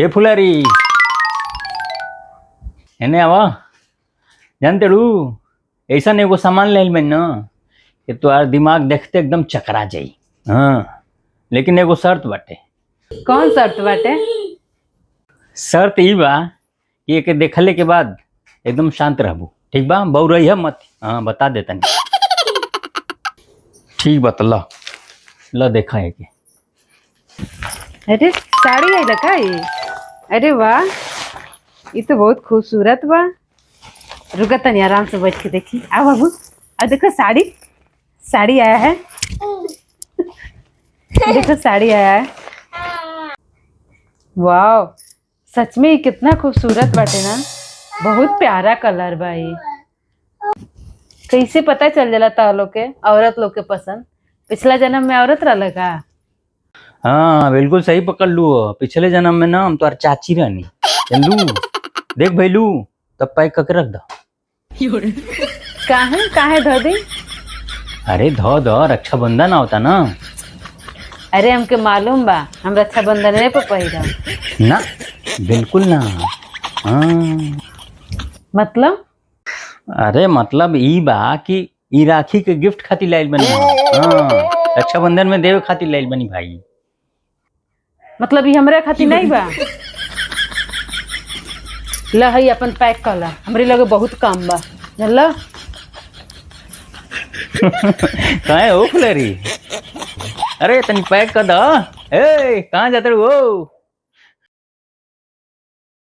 ए फुलारी एने आवा जानते रू ऐसा एगो सामान ले बन न कि तोहार दिमाग देखते एकदम चकरा जाई। हाँ लेकिन एगो शर्त बाटे। कौन शर्त बाटे? शर्त ई बा कि एके देखले के बाद एकदम शांत रहबू, ठीक बा? बौरइह मत। हाँ बता देता नहीं। ठीक बा तो ल देखा है कि अरे साड़ी आई लगा ये। अरे वाह, ये तो बहुत खूबसूरत बा। रुका तनी आराम से बैठ के देखी। आओ बाबू, अब देखो साड़ी साड़ी आया है। देखो साड़ी आया है। वाह, सच में ये कितना खूबसूरत बाटे ना। बहुत प्यारा कलर बा ये। कैसे पता चल जाला ता लोग के औरत लोग के पसंद? पिछला जन्म में औरत रहल का? हाँ बिल्कुल सही पकड़ लू। पिछले जन्म में ना हम तो चाची रहनी। चलू देख भैलू तब पैक करके रख दो। काहे काहे धो दी? अरे धो दो, रक्षाबंधन होता ना। अरे हमके मालूम बा, हम रक्षाबंधन पे पहिरा। ना बिल्कुल ना। हाँ मतलब? अरे मतलब ई बा कि ई राखी के गिफ्ट खातिर लाइल बनी। हाँ रक्षाबंधन में देवे खातिर लाइल बनी भाई। मतलब ये हमरा खातिर नहीं बा? ला हई अपन पैक कर ला, हमरे लगे बहुत काम बा। जानला कहाँ हो फुलरी? अरे तनी पैक कर दो। ए कहाँ जाते हो?